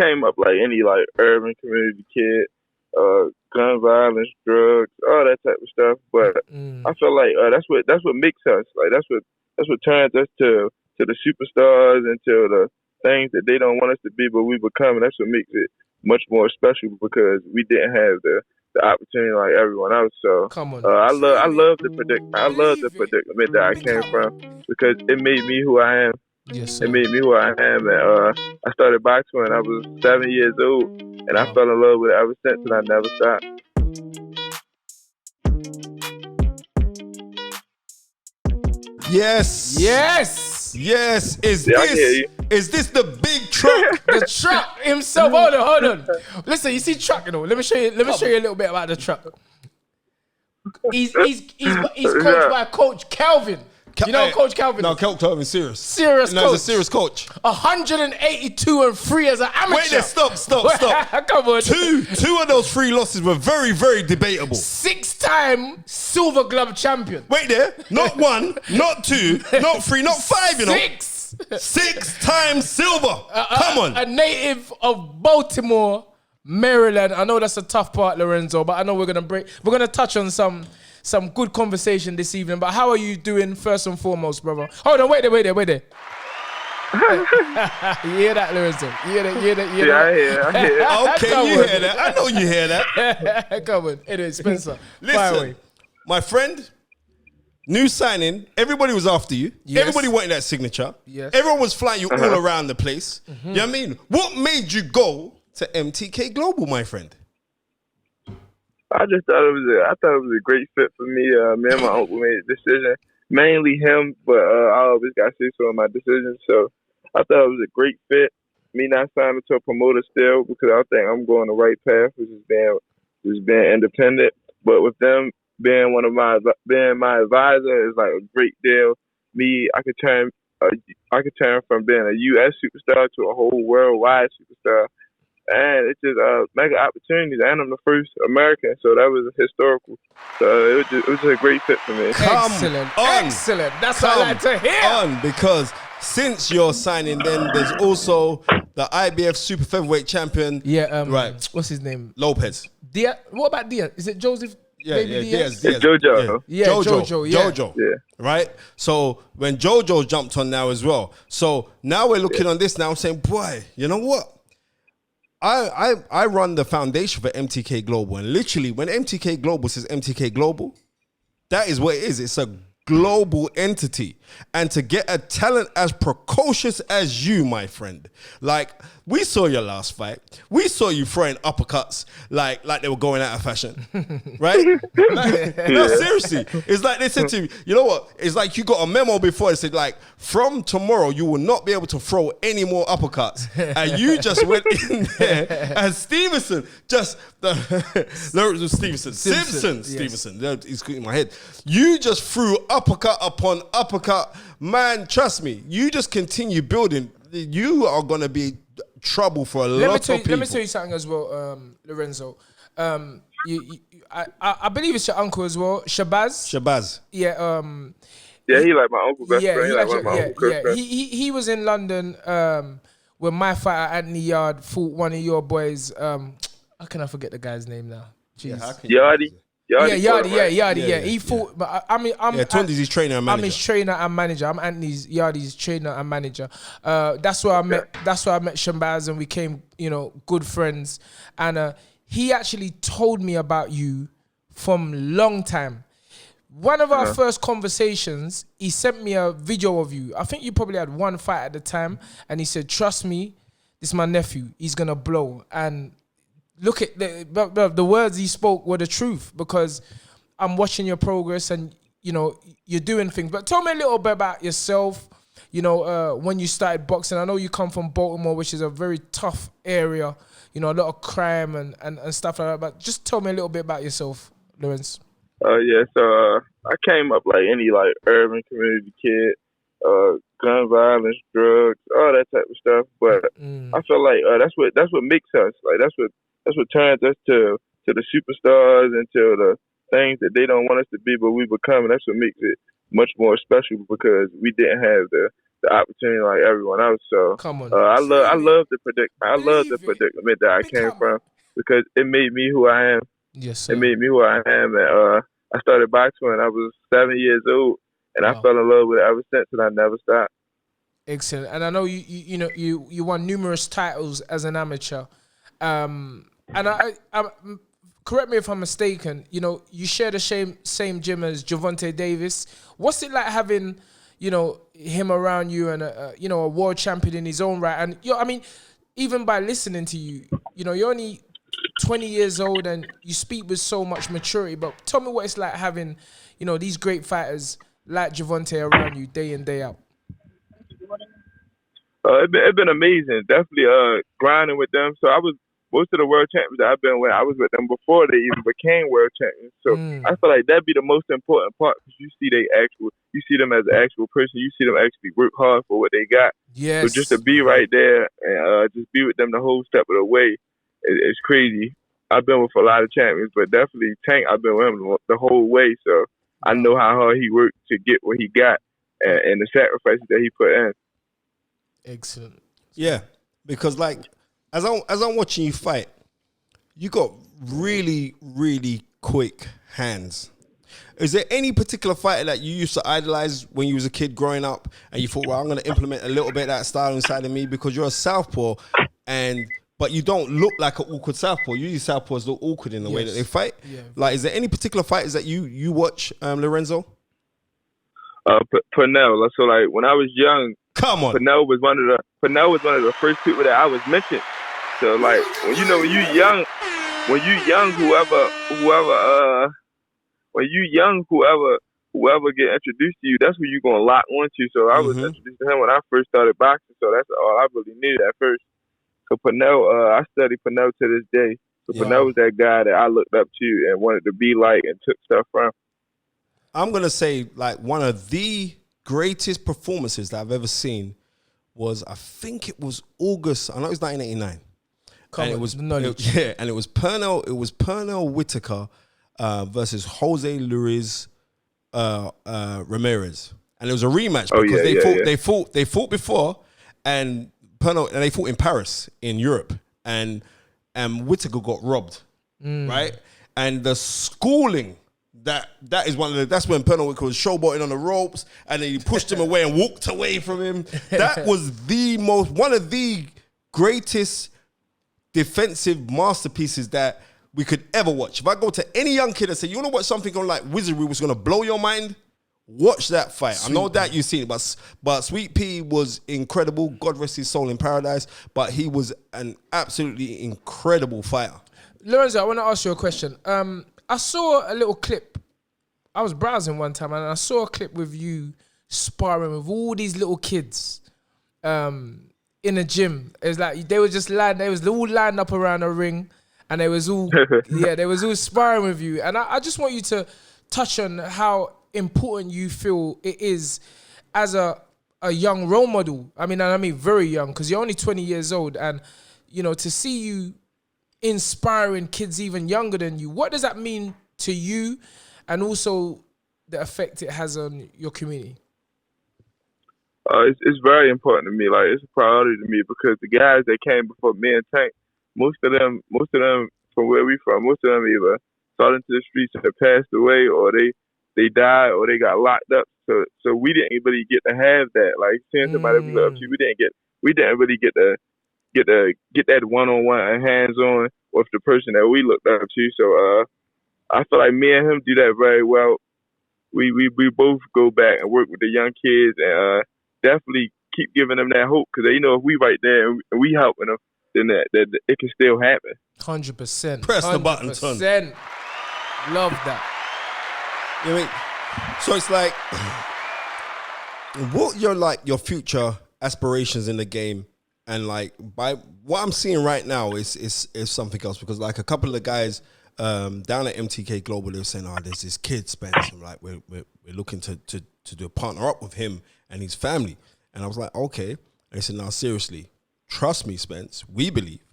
came up like any like urban community kid, gun violence, drugs, all that type of stuff. But I feel like that's what makes us. Like that's what turns us to the superstars and to the things that they don't want us to be, but we become. And that's what makes it much more special because we didn't have the opportunity like everyone else. So I love the predicament that I came from because it made me who I am. Yes, sir. It made me who I am, and I started boxing when I was 7 years old, and I fell in love with it ever since, and I never stopped. Yes. Yes. Yes. Is this the big truck? The truck himself. Hold on. Listen, you see truck, you know. Let me show you a little bit about the truck. He's coached by Coach Calvin. You know Coach Calvin? No, Coach Calvin's serious. Serious coach. He's a serious coach. 182-3 as an amateur. Wait there, stop. Come on. Two of those 3 losses were very, very debatable. 6-time Silver Glove champion. Wait there. Not 1, not 2, not 3, not 5, you know. 6 times silver. Come on. A native of Baltimore, Maryland. I know that's a tough part, Lorenzo, but I know we're gonna touch on some good conversation this evening. But how are you doing first and foremost, brother? Hold on, wait there. You hear that, Lorenzo? You hear that? Yeah, I hear. Okay, you hear that. I know you hear that. Come on. Anyway, Spencer. Listen, my friend, new signing. Everybody was after you. Yes. Everybody wanted that signature. Yes. Everyone was flying you all around the place. You know what I mean? What made you go to MTK Global, my friend? I just thought it was a great fit for me. Me and my uncle made a decision, mainly him, but I always got to say so in my decisions. So I thought it was a great fit. Me not signing to a promoter still because I think I'm going the right path, which is being independent. But with them being being my advisor is like a great deal. I could turn from being a U.S. superstar to a whole worldwide superstar. And it's just mega opportunities, and I'm the first American, so that was historical. So it was a great fit for me. Excellent. That's what I like to hear. Because since you're signing, then there's also the IBF Super Featherweight champion. Yeah, right. What's his name? Lopez. Diaz. What about Diaz? Is it Joseph? Yeah, It's Diaz. Jojo. Yeah, Jojo. Yeah. Right? So when Jojo jumped on now as well. So now we're looking on this now, I'm saying, boy, you know what? I run the foundation for MTK Global, and literally when MTK Global says MTK Global, that is what it is. It's a global entity. And to get a talent as precocious as you, my friend, like we saw your last fight. We saw you throwing uppercuts like they were going out of fashion, right? No, seriously. It's like they said to you, you know what? It's like you got a memo before. It said like, from tomorrow, you will not be able to throw any more uppercuts. And you just went in there and Stevenson, Stevenson, he's in my head. You just threw uppercut upon uppercut. Man, trust me, you just continue building. You are going to be trouble for a lot of people. Let me tell you something as well, Lorenzo. I believe it's your uncle as well, Shabazz. Yeah. Yeah, he like my uncle best friend. He like one of my uncle best friends. He was in London when my fighter Anthony Yard fought one of your boys. How can I forget the guy's name now? Jeez. Yardy. Yardy. He fought, but Tunde's his trainer and manager. I'm his trainer and manager. I'm Anthony's Yardy's trainer and manager. That's where I met Shambaz, and we became, good friends. And he actually told me about you from long time. One of our first conversations, he sent me a video of you. I think you probably had one fight at the time, and he said, "Trust me, this is my nephew. He's gonna blow." And look at the words he spoke were the truth, because I'm watching your progress and, you're doing things. But tell me a little bit about yourself, when you started boxing. I know you come from Baltimore, which is a very tough area, a lot of crime and stuff like that. But just tell me a little bit about yourself, Lawrence. So I came up like any like urban community kid, gun violence, drugs, all that type of stuff. But I feel like that's what makes us. Like that's what turns us to the superstars and to the things that they don't want us to be, but we become. And that's what makes it much more special, because we didn't have the the opportunity like everyone else. So Come on. I love the Believe it. predicament that I came Become from it. because it made me who I am. Yes, sir. It made me who I am, and I started boxing when I was 7 years old, and I Wow. fell in love with it ever since, and I never stopped. Excellent. And I know you won numerous titles as an amateur. And I correct me if I'm mistaken, you share the same gym as Gervonta Davis. What's it like having, him around you and a world champion in his own right? And I mean, even by listening to you, you're only 20 years old and you speak with so much maturity. But tell me what it's like having, these great fighters like Gervonta around you day in, day out. It been amazing. Definitely grinding with them. So most of the world champions that I've been with, I was with them before they even became world champions. So I feel like that'd be the most important part because you see them as an actual person. You see them actually work hard for what they got. Yes. So just to be right there and just be with them the whole step of the way, it's crazy. I've been with a lot of champions, but definitely Tank, I've been with him the whole way. So I know how hard he worked to get what he got and the sacrifices that he put in. Excellent. Yeah, because like as I'm watching you fight, you got really, really quick hands. Is there any particular fighter that you used to idolize when you was a kid growing up and you thought, well, I'm going to implement a little bit of that style inside of me because you're a southpaw but you don't look like an awkward southpaw. Usually southpaws look awkward in the way that they fight. Yeah. Like, is there any particular fighters that you watch, Lorenzo? Pernell. So like when I was young, come on, Pernell was one of the first people that I was mentioned. So like when you young, whoever get introduced to you, that's who you gonna lock onto. So I was introduced to him when I first started boxing. So that's all I really knew at first. So Pernell, I study Pernell to this day. So Pernell was that guy that I looked up to and wanted to be like and took stuff from. I'm going to say, like, one of the greatest performances that I've ever seen was, I think it was August, I know it was 1989. And it was Pernell Whitaker versus Jose Luis Ramirez. And it was a rematch because they fought before and they fought in Paris in Europe and Whitaker got robbed. Right? And the schooling that is that's when Pernell Whitaker was showboating on the ropes and then he pushed him away and walked away from him. That was one of the greatest defensive masterpieces that we could ever watch. If I go to any young kid and say, you want to watch something on like Wizardry was going to blow your mind, watch that fight. I know that you've seen it, but Sweet Pea was incredible. God rest his soul in paradise. But he was an absolutely incredible fighter. Lorenzo, I want to ask you a question. I saw a little clip. I was browsing one time and I saw a clip with you sparring with all these little kids in a gym. It was like they was all lined up around a ring and they was all sparring with you. And I just want you to touch on how important you feel it is as a young role model. I mean very young because you're only 20 years old and to see you inspiring kids even younger than you. What does that mean to you and also the effect it has on your community? It's very important to me. Like it's a priority to me because the guys that came before me and Tank, most of them from where we from, most of them either fell into the streets and passed away or they died or they got locked up. So we didn't really get to have that. Like seeing somebody we love you, we didn't really get that one-on-one and hands-on with the person that we looked up to. So I feel like me and him do that very well. We both go back and work with the young kids and definitely keep giving them that hope because if we right there and we helping them, then that it can still happen. 100%. Press the button, son. Love that. You know what I mean? So it's like, what your future aspirations in the game? And like by what I'm seeing right now is something else because like a couple of the guys down at MTK Global, they were saying, there's this kid Spence, and like we're looking to do a partner up with him and his family. And I was like, okay. And they said, now seriously, trust me, Spence, we believe.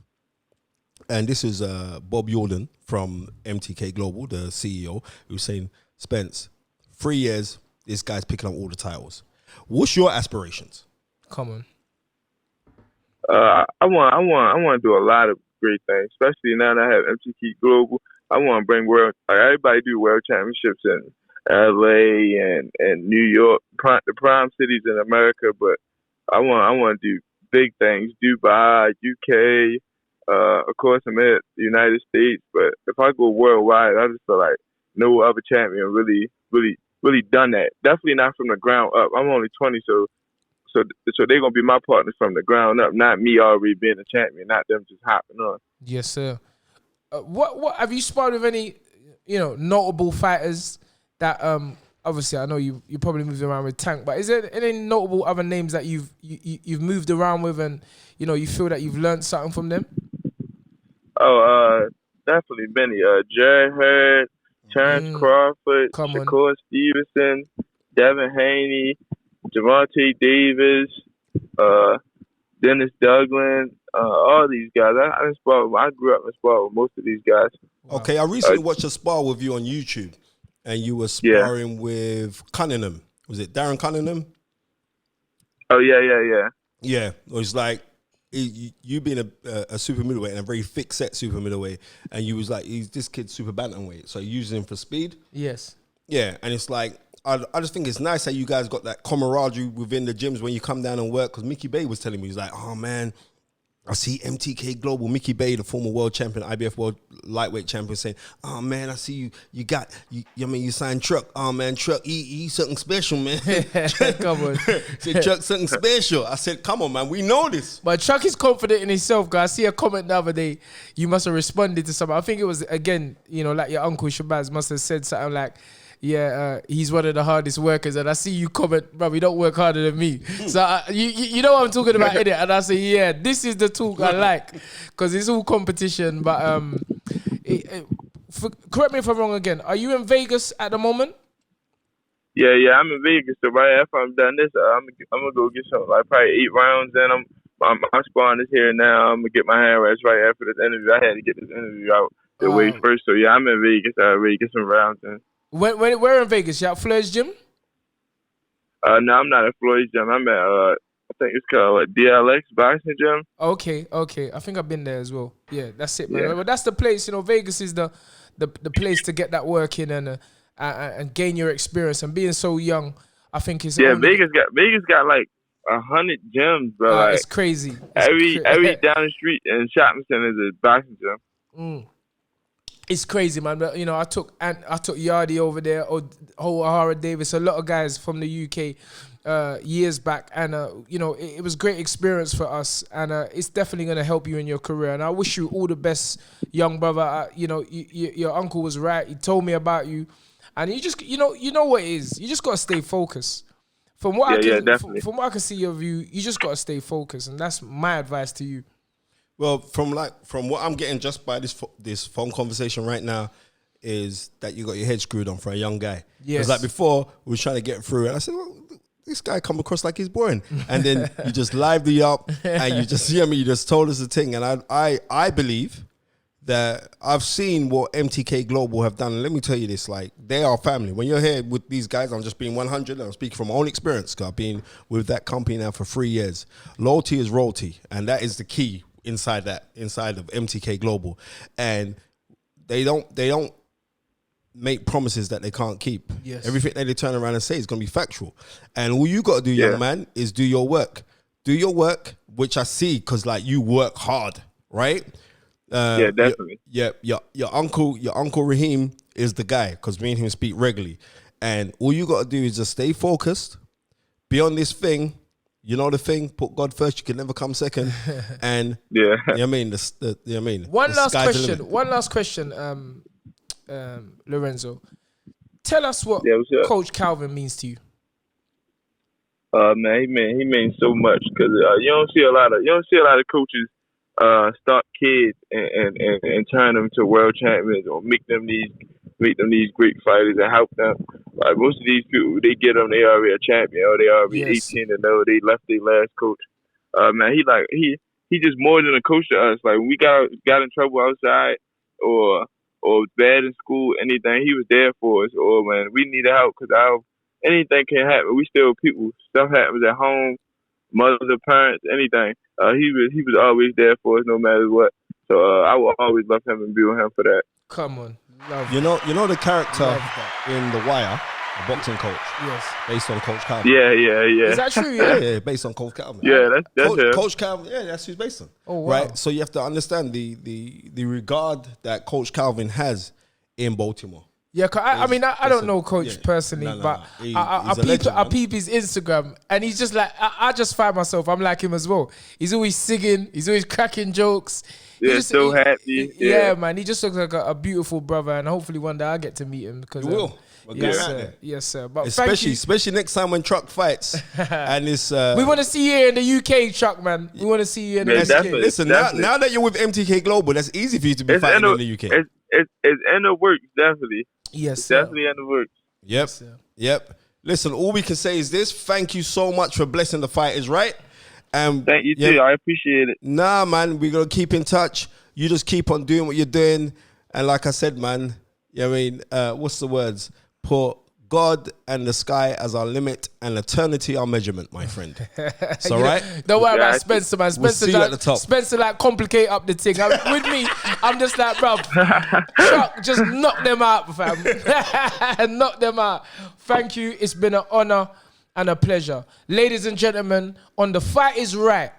And this is Bob Yordan from MTK Global, the CEO, who was saying, Spence, 3 years, this guy's picking up all the titles. What's your aspirations? Come on. I want to do a lot of great things, especially now that I have MTK Global. I want to bring everybody do world championships in LA and New York, the prime cities in America. But I want to do big things, Dubai, UK. Of course, I'm in the United States. But if I go worldwide, I just feel like no other champion really done that. Definitely not from the ground up. I'm only 20, so they're gonna be my partners from the ground up, not me already being a champion, not them just hopping on. Yes, sir. What have you sparred with any, notable fighters that obviously I know you probably moved around with Tank, but is there any notable other names that you've moved around with and you feel that you've learned something from them? Oh, definitely many. Jared Hurd, Terrence Crawford, Shakur Stevenson, Devin Haney, Javante Davis, Dennis Douglas, all these guys. I grew up and sparred with most of these guys. Okay, I recently watched a spar with you on YouTube, and you were sparring with Cunningham. Was it Darren Cunningham? Oh, yeah. Yeah, it was like you being a super middleweight and a very thick set super middleweight, and you was like, this kid's super bantamweight, so you're using him for speed. Yes. Yeah, and it's like, I just think it's nice that you guys got that camaraderie within the gyms when you come down and work. Because Mickey Bay was telling me, he's like, oh man, I see MTK Global, Mickey Bay, the former world champion, IBF world lightweight champion, saying, oh man, I see you signed Truck. Oh man, Truck, he's something special, man. Come on. Said Truck something special. I said, come on, man, we know this. But Truck is confident in himself, guys. I see a comment the other day. You must have responded to something. I think it was, again, like your uncle Shabazz must have said something like, he's one of the hardest workers, and I see you comment, bro, you don't work harder than me. So you know what I'm talking about, innit? And I say, yeah, this is the talk I like, because it's all competition. But correct me if I'm wrong again. Are you in Vegas at the moment? Yeah, I'm in Vegas. So right after I'm done this, I'm gonna go get some, like probably 8 rounds. Then I'm sparring this here now. I'm gonna get my hand raised right after this interview. I had to get this interview out the way first. So yeah, I'm in Vegas. Ready to get some rounds in. Where in Vegas? You at Flair's gym? No, I'm not at Floyd's gym. I'm at I think it's called DLX Boxing Gym. Okay. I think I've been there as well. Yeah, that's it, man. Yeah. But that's the place. Vegas is the place to get that work in and gain your experience. And being so young, I think is Vegas got like 100 gyms, bro. Like, it's crazy. Every down the street in shopping center is a boxing gym. It's crazy, man. But I took Yardi over there, or O'Hara Davis, a lot of guys from the UK years back, and it was a great experience for us, and it's definitely going to help you in your career. And I wish you all the best, young brother. Your uncle was right. He told me about you, and you just you know what it is. You just got to stay focused. From what I can see of you, you just got to stay focused, and that's my advice to you. Well, from what I'm getting just by this phone conversation right now, is that you got your head screwed on for a young guy. Yes. Because like before, we were trying to get through, and I said, well, this guy come across like he's boring. And then you just lively up, and you just, you just told us the thing. And I believe that I've seen what MTK Global have done. And let me tell you this, like, they are family. When you're here with these guys, I'm just being 100, and I'm speaking from my own experience, because I've been with that company now for 3 years. Loyalty is royalty, and that is the key inside of MTK Global. And they don't make promises that they can't keep. Yes. Everything that they turn around and say is going to be factual. And all you got to do, young man, is do your work. Do your work, which I see, because like you work hard, right? Yeah, definitely. Your uncle Raheem is the guy, because me and him speak regularly. And all you got to do is just stay focused, be on this thing. You know the thing, put God first, you can never come second. And you know what I mean? One last question, Lorenzo. Tell us what Coach Calvin means to you. Man, he means so much, because you don't see a lot of coaches start kids and turn them to world champions, or make them these great fighters and help them. Like most of these people, they get them, they already a champion, or they already 18 and know they left their last coach. Man, he just more than a coach to us. Like when we got in trouble outside, or bad in school, anything, he was there for us. Or when we needed help, because anything can happen. We still people. Stuff happens at home. mother, parents, anything. He was always there for us no matter what. So I will always love him and be with him for that. Come on. Love You know the character Love that. in The Wire, the boxing coach, Yes. based on Coach Calvin. Yeah. Is that true? Yeah. Yeah, based on Coach Calvin. Yeah, that's him. Coach Calvin. Yeah, that's who's based on. Oh, wow. Right. So you have to understand the regard that Coach Calvin has in Baltimore. Yeah, I don't know Coach personally, No, but he's I a legend, man. peep his Instagram, and he's just like, I just find myself, I'm like him as well. He's always singing, he's always cracking jokes. Yeah, so happy. Yeah, man, he just looks like a beautiful brother, and hopefully one day I get to meet him. Because You will. yes, sir. Yes, sir. But Especially next time when Truck fights, and it's we want to see you here in the UK, Chuck, man. We want to see you in the Yeah, UK. definitely. Listen, now that you're with MTK Global, that's easy for you to be It's fighting in in the UK. It's in the works, definitely. Yes, sir. Definitely in the works. Yep. sir. Yep. Listen, all we can say is this. Thank you so much for blessing the fighters, right? Thank you too. I appreciate it. Nah, man, we're going to keep in touch. You just keep on doing what you're doing. And like I said, man, what's the words? Put God and the sky as our limit and eternity our measurement, my friend. It's all right? Don't worry about Spencer, man. We'll Spencer, see you at the top. Spencer, like, complicate up the thing. With me, I'm just like, bro, Chuck, just knock them out, fam. Knock them out. Thank you. It's been an honor and a pleasure. Ladies and gentlemen, on The Fight Is Right,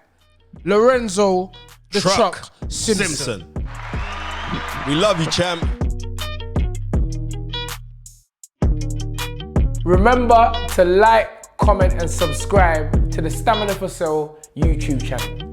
Lorenzo the Truck Simpson. We love you, champ. Remember to like, comment, and subscribe to the Stamina for Sale YouTube channel.